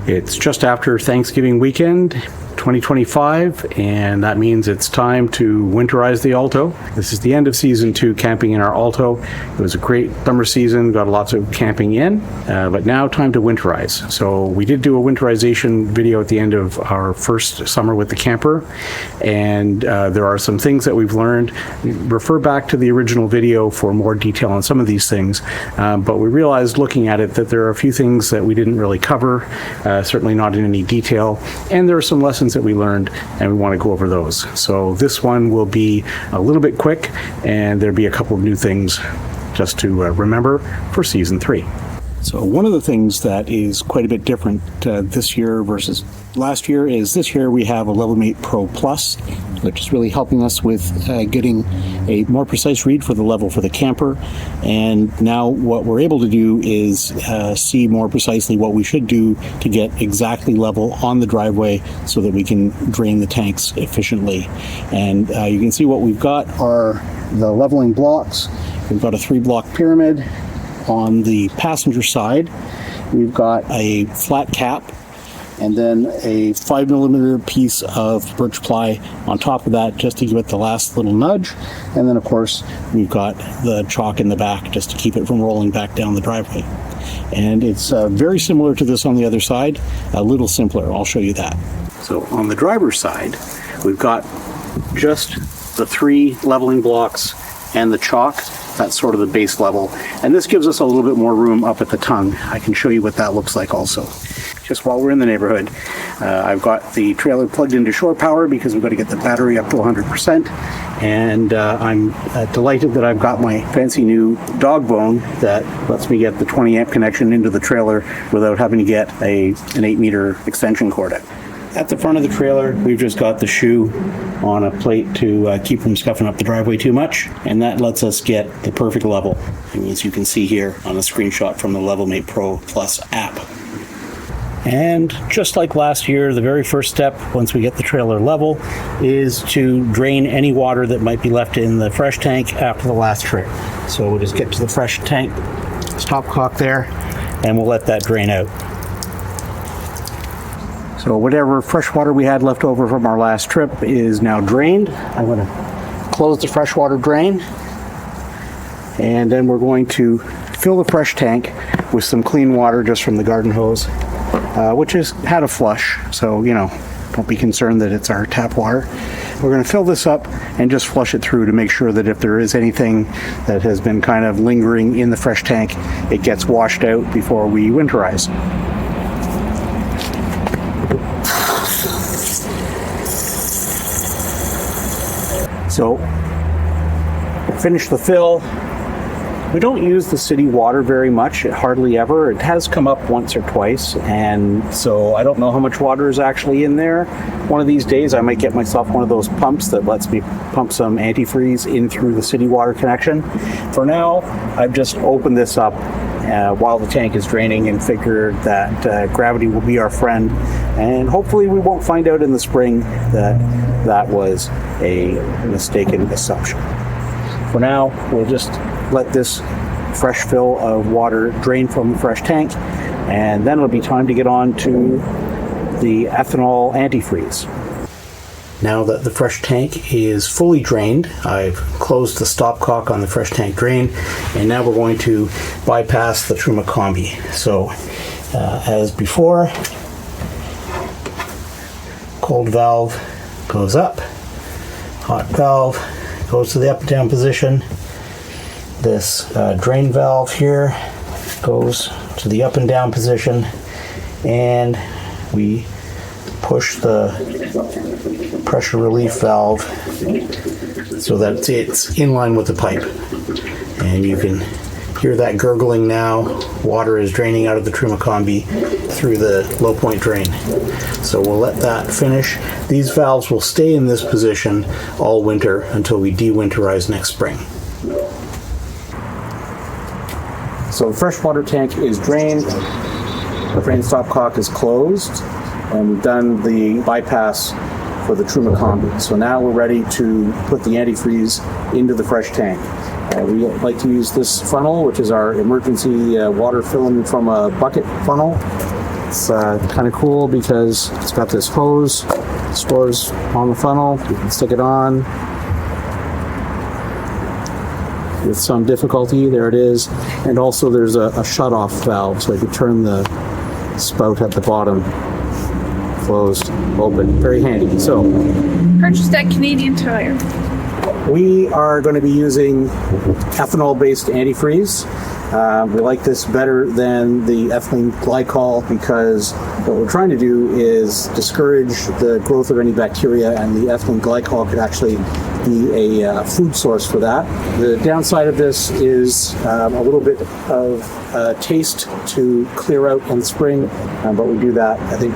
It's just after Thanksgiving weekend, 2025, and that means it's time to winterize the Alto. This is the end of season 2 camping in our Alto. It was a great summer season, got lots of camping in, but now time to winterize. So we did do a winterization video at the end of our first summer with the camper, and there are some things that we've learned. Refer back to the original video for more detail on some of these things, but we realized looking at it that there are a few things that we didn't really cover, certainly not in any detail, and there are some lessons that we learned, and we want to go over those. So this one will be a little bit quick, and there'll be a couple of new things just to remember for season 3. So one of the things that is quite a bit different this year versus last year is this year we have a Levelmate Pro Plus, which is really helping us with getting a more precise read for the level for the camper. And now what we're able to do is see more precisely what we should do to get exactly level on the driveway so that we can drain the tanks efficiently. And you can see what we've got are the leveling blocks. We've got a 3-block pyramid. On the passenger side, we've got a flat cap and then a 5mm piece of birch ply on top of that just to give it the last little nudge. And then of course we've got the chalk in the back just to keep it from rolling back down the driveway. And it's very similar to this on the other side, a little simpler. I'll show you that. So on the driver's side, we've got just the 3 leveling blocks and the chalk. That's sort of the base level, and this gives us a little bit more room up at the tongue. I can show you what that looks like also. Just while we're in the neighborhood, I've got the trailer plugged into shore power because we've got to get the battery up to 100%, and I'm delighted that I've got my fancy new dog bone that lets me get the 20 amp connection into the trailer without having to get an 8-meter extension cord out. At the front of the trailer, we've just got the shoe on a plate to keep from scuffing up the driveway too much, and that lets us get the perfect level, as you can see here on a screenshot from the Levelmate Pro Plus app. And just like last year, the very first step, once we get the trailer level, is to drain any water that might be left in the fresh tank after the last trip. So we'll just get to the fresh tank stopcock there, and we'll let that drain out. So whatever fresh water we had left over from our last trip is now drained. I'm going to close the freshwater drain, and then we're going to fill the fresh tank with some clean water just from the garden hose, which has had a flush, so don't be concerned that it's our tap water. We're going to fill this up and just flush it through to make sure that if there is anything that has been kind of lingering in the fresh tank, it gets washed out before we winterize. So, finish the fill. We don't use the city water very much, hardly ever. It has come up once or twice, and so I don't know how much water is actually in there. One of these days I might get myself one of those pumps that lets me pump some antifreeze in through the city water connection. For now, I've just opened this up while the tank is draining and figured that gravity will be our friend, and hopefully we won't find out in the spring that that was a mistaken assumption. For now, we'll just let this fresh fill of water drain from the fresh tank, and then it'll be time to get on to the ethanol antifreeze. Now that the fresh tank is fully drained, I've closed the stopcock on the fresh tank drain, and now we're going to bypass the Truma Combi. So, as before, cold valve goes up, hot valve goes to the up and down position. This drain valve here goes to the up and down position, and we push the pressure relief valve so that it's in line with the pipe. And you can hear that gurgling now. Water is draining out of the Truma Combi through the low point drain. So we'll let that finish. These valves will stay in this position all winter until we de-winterize next spring. So the freshwater tank is drained, the drain stopcock is closed, and we've done the bypass for the Truma Combi. So now we're ready to put the antifreeze into the fresh tank. We like to use this funnel, which is our emergency water filling from a bucket funnel. It's kind of cool because it's got this hose, stores on the funnel. You can stick it on with some difficulty. There it is. And also there's a shut-off valve, so if you turn the spout at the bottom, closed, open. Very handy. So, purchased at Canadian Tire. We are going to be using ethanol-based antifreeze. We like this better than the ethylene glycol because what we're trying to do is discourage the growth of any bacteria, and the ethylene glycol could actually be a food source for that. The downside of this is a little bit of taste to clear out in spring, but we do that. I think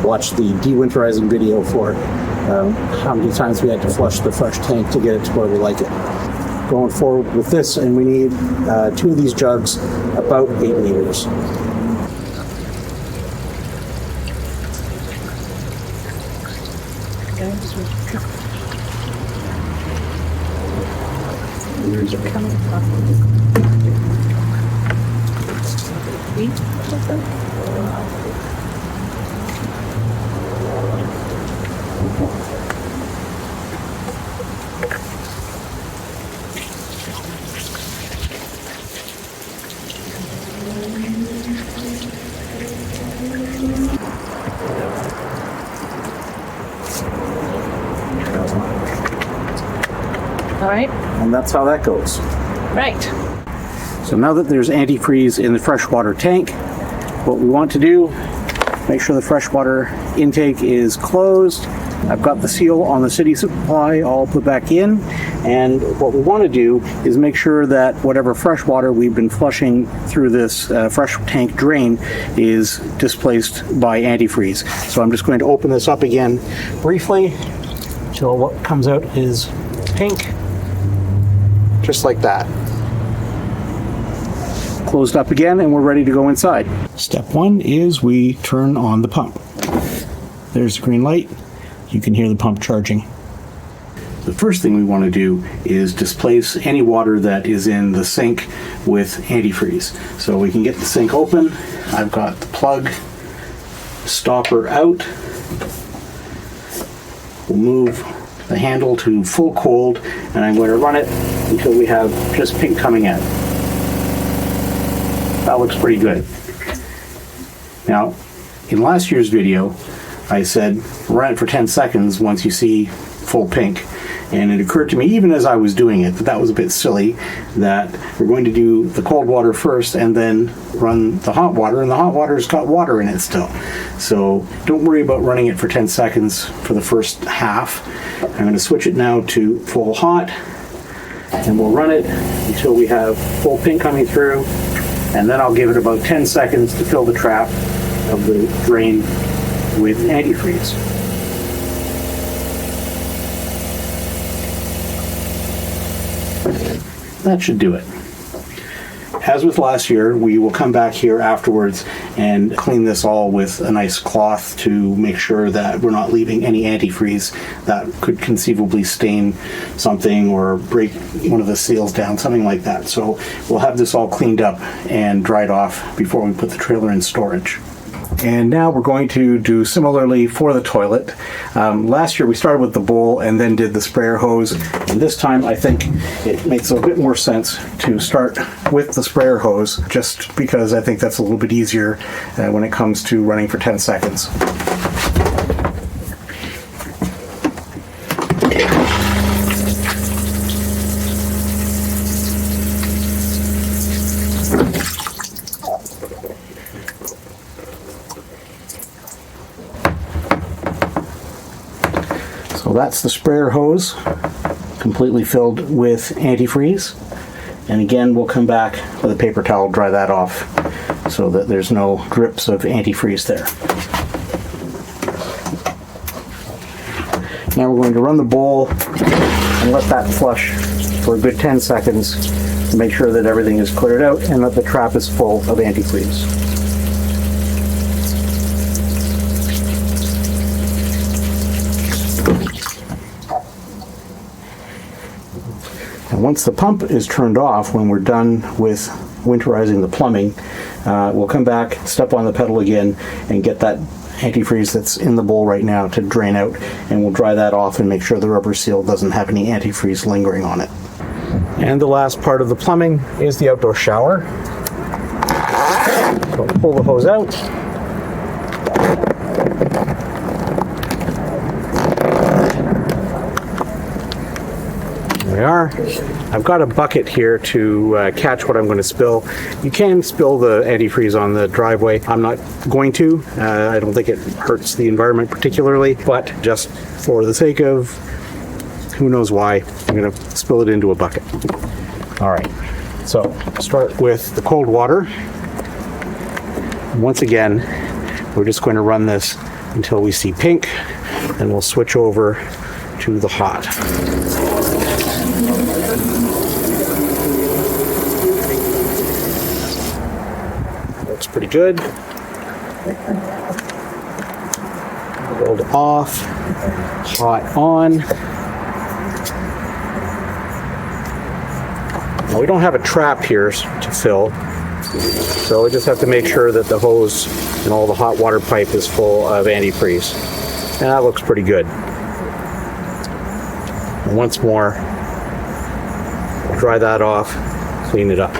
watch the de-winterizing video for how many times we had to flush the fresh tank to get it to where we like it. Going forward with this, and we need 2 of these jugs, about 8 liters. All right. And that's how that goes. Right. So now that there's antifreeze in the freshwater tank, what we want to do, make sure the freshwater intake is closed. I've got the seal on the city supply all put back in, and what we want to do is make sure that whatever fresh water we've been flushing through this fresh tank drain is displaced by antifreeze. So I'm just going to open this up again briefly till what comes out is pink, just like that. Closed up again, and we're ready to go inside. Step 1 is we turn on the pump. There's the green light. You can hear the pump charging. The first thing we want to do is displace any water that is in the sink with antifreeze. So we can get the sink open. I've got the plug stopper out. We'll move the handle to full cold, and I'm going to run it until we have just pink coming out. That looks pretty good. Now, in last year's video, I said run it for 10 seconds once you see full pink. And it occurred to me, even as I was doing it, that that was a bit silly, that we're going to do the cold water first and then run the hot water, and the hot water's got water in it still. So don't worry about running it for 10 seconds for the first half. I'm going to switch it now to full hot, and we'll run it until we have full pink coming through, and then I'll give it about 10 seconds to fill the trap of the drain with antifreeze. That should do it. As with last year, we will come back here afterwards and clean this all with a nice cloth to make sure that we're not leaving any antifreeze that could conceivably stain something or break one of the seals down, something like that. So we'll have this all cleaned up and dried off before we put the trailer in storage. And now we're going to do similarly for the toilet. Last year we started with the bowl and then did the sprayer hose. And this time I think it makes a bit more sense to start with the sprayer hose, just because I think that's a little bit easier when it comes to running for 10 seconds. So that's the sprayer hose, completely filled with antifreeze. And again, we'll come back with a paper towel, dry that off so that there's no drips of antifreeze there. Now we're going to run the bowl and let that flush for a good 10 seconds to make sure that everything is cleared out and that the trap is full of antifreeze. And once the pump is turned off, when we're done with winterizing the plumbing. We'll come back, step on the pedal again, and get that antifreeze that's in the bowl right now to drain out, and we'll dry that off and make sure the rubber seal doesn't have any antifreeze lingering on it. And the last part of the plumbing is the outdoor shower. So pull the hose out. There we are. I've got a bucket here to catch what I'm going to spill. You can spill the antifreeze on the driveway. I'm not going to. I don't think it hurts the environment particularly, but just for the sake of who knows why, I'm going to spill it into a bucket. All right, so start with the cold water. Once again, we're just going to run this until we see pink, and we'll switch over to the hot. Looks pretty good. Cold off, hot on. Now, we don't have a trap here to fill, so we just have to make sure that the hose and all the hot water pipe is full of antifreeze. And that looks pretty good. And once more, dry that off, clean it up.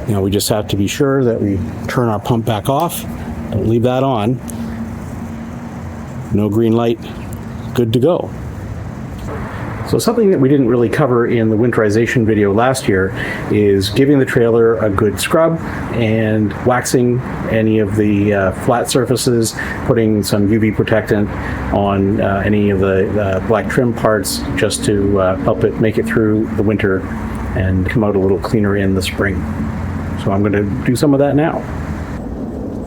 Now we just have to be sure that we turn our pump back off. Don't leave that on. No green light. Good to go. So something that we didn't really cover in the winterization video last year is giving the trailer a good scrub and waxing any of the flat surfaces, putting some UV protectant on any of the black trim parts just to help it make it through the winter and come out a little cleaner in the spring. So I'm going to do some of that now.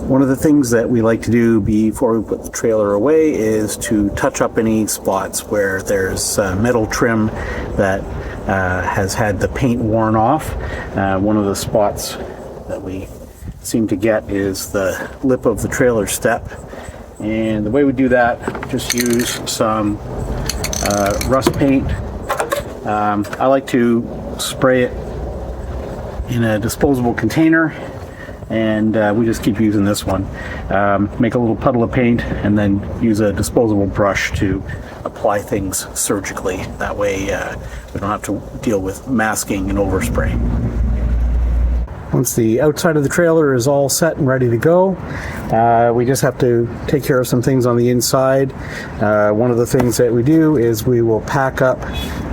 One of the things that we like to do before we put the trailer away is to touch up any spots where there's metal trim that has had the paint worn off. One of the spots that we seem to get is the lip of the trailer step. And the way we do that, just use some rust paint. I like to spray it in a disposable container, and we just keep using this one. Make a little puddle of paint and then use a disposable brush to apply things surgically. That way we don't have to deal with masking and overspray. Once the outside of the trailer is all set and ready to go, we just have to take care of some things on the inside. One of the things that we do is we will pack up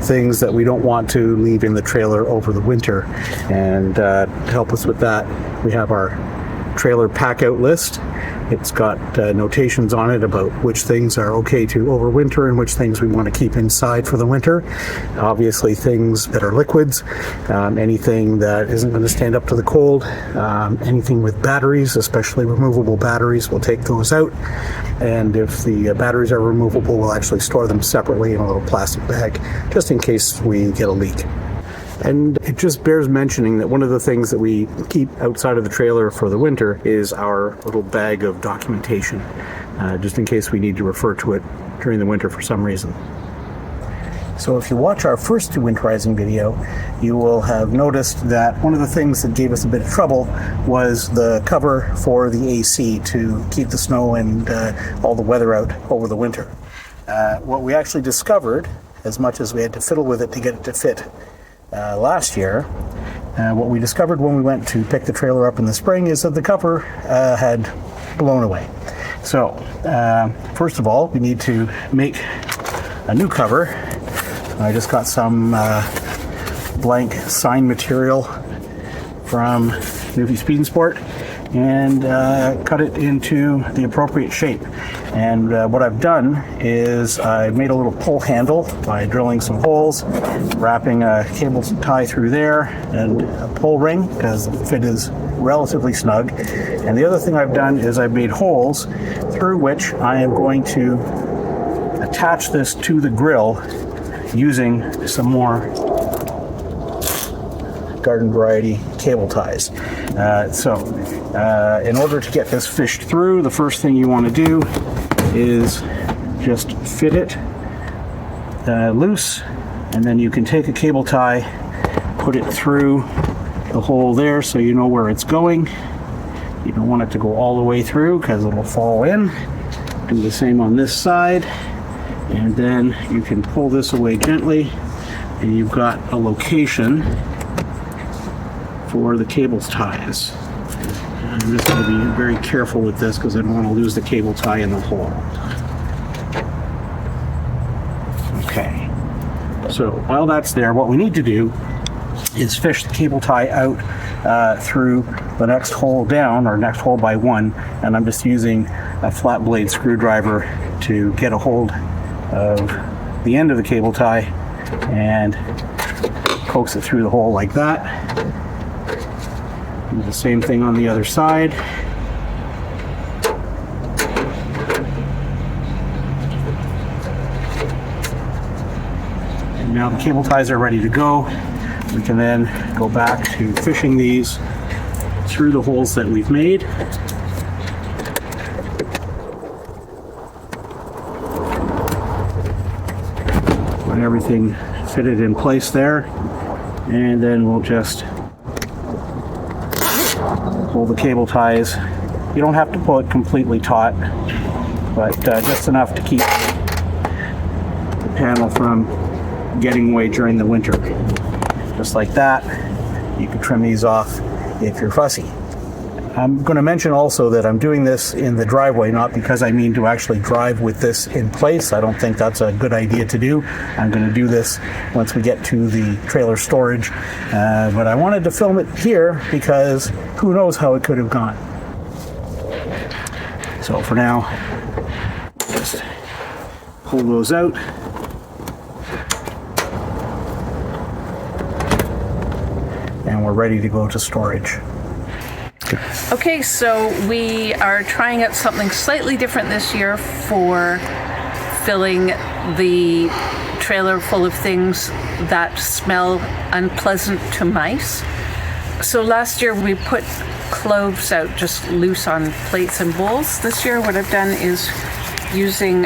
things that we don't want to leave in the trailer over the winter. And to help us with that, we have our trailer pack out list. It's got notations on it about which things are okay to overwinter and which things we want to keep inside for the winter. Obviously things that are liquids, anything that isn't going to stand up to the cold, anything with batteries, especially removable batteries, we'll take those out. And if the batteries are removable, we'll actually store them separately in a little plastic bag, just in case we get a leak. And it just bears mentioning that one of the things that we keep outside of the trailer for the winter is our little bag of documentation, just in case we need to refer to it during the winter for some reason. So if you watch our first winterizing video, you will have noticed that one of the things that gave us a bit of trouble was the cover for the AC to keep the snow and all the weather out over the winter. What we actually discovered, as much as we had to fiddle with it to get it to fit last year, what we discovered when we went to pick the trailer up in the spring is that the cover had blown away. So first of all, we need to make a new cover. I just got some blank sign material from Newfie Speed and Sport and cut it into the appropriate shape. And what I've done is I made a little pull handle by drilling some holes, wrapping a cable tie through there, and a pull ring because the fit is relatively snug. And the other thing I've done is I've made holes through which I am going to attach this to the grill using some more garden variety cable ties. In order to get this fished through, the first thing you want to do is just fit it loose, and then you can take a cable tie, put it through the hole there so you know where it's going. You don't want it to go all the way through because it'll fall in. Do the same on this side, and then you can pull this away gently, and you've got a location for the cable ties. I'm just going to be very careful with this because I don't want to lose the cable tie in the hole. Okay, so while that's there, what we need to do is fish the cable tie out through the next hole down, or next hole by one, and I'm just using a flat blade screwdriver to get a hold of the end of the cable tie and coax it through the hole like that. Do the same thing on the other side. And now the cable ties are ready to go. We can then go back to fishing these through the holes that we've made. Got everything fitted in place there, and then we'll just pull the cable ties. You don't have to pull it completely taut, but just enough to keep the panel from getting away during the winter. Just like that. You can trim these off if you're fussy. I'm going to mention also that I'm doing this in the driveway, not because I mean to actually drive with this in place. I don't think that's a good idea to do. I'm going to do this once we get to the trailer storage. But I wanted to film it here because who knows how it could have gone. So for now, just pull those out. And we're ready to go to storage. Okay, so we are trying out something slightly different this year for filling the trailer full of things that smell unpleasant to mice. So last year we put cloves out just loose on plates and bowls. This year what I've done is, using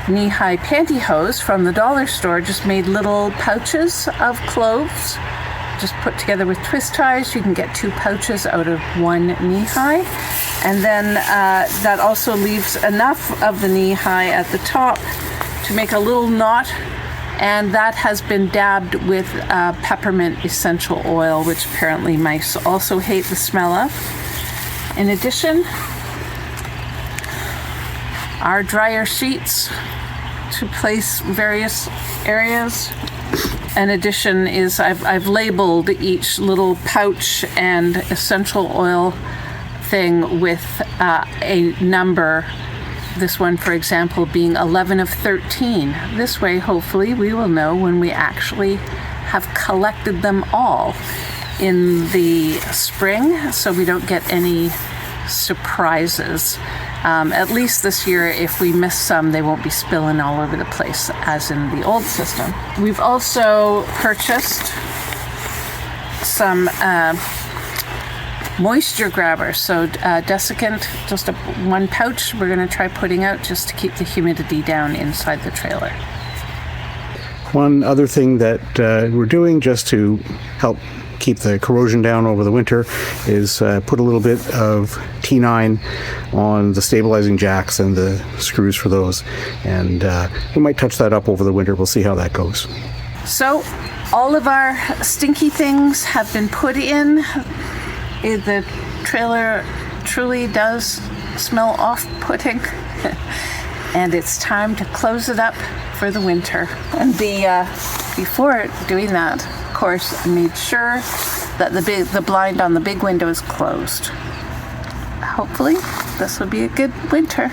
knee-high pantyhose from the dollar store, just made little pouches of cloves. Just put together with twist ties. You can get 2 pouches out of 1 knee-high. And then that also leaves enough of the knee-high at the top to make a little knot. And that has been dabbed with peppermint essential oil, which apparently mice also hate the smell of. In addition, our dryer sheets to place various areas. An addition is I've labeled each little pouch and essential oil thing with a number. This one, for example, being 11 of 13. This way, hopefully, we will know when we actually have collected them all in the spring, so we don't get any surprises. At least this year, if we miss some, they won't be spilling all over the place as in the old system. We've also purchased some moisture grabbers. So desiccant, just 1 pouch we're going to try putting out just to keep the humidity down inside the trailer. One other thing that we're doing just to help keep the corrosion down over the winter is put a little bit of T9 on the stabilizing jacks and the screws for those, and we might touch that up over the winter. We'll see how that goes. So all of our stinky things have been put in. The trailer truly does smell off-putting and it's time to close it up for the winter. And before doing that, of course, I made sure that the blind on the big window is closed. Hopefully, this will be a good winter.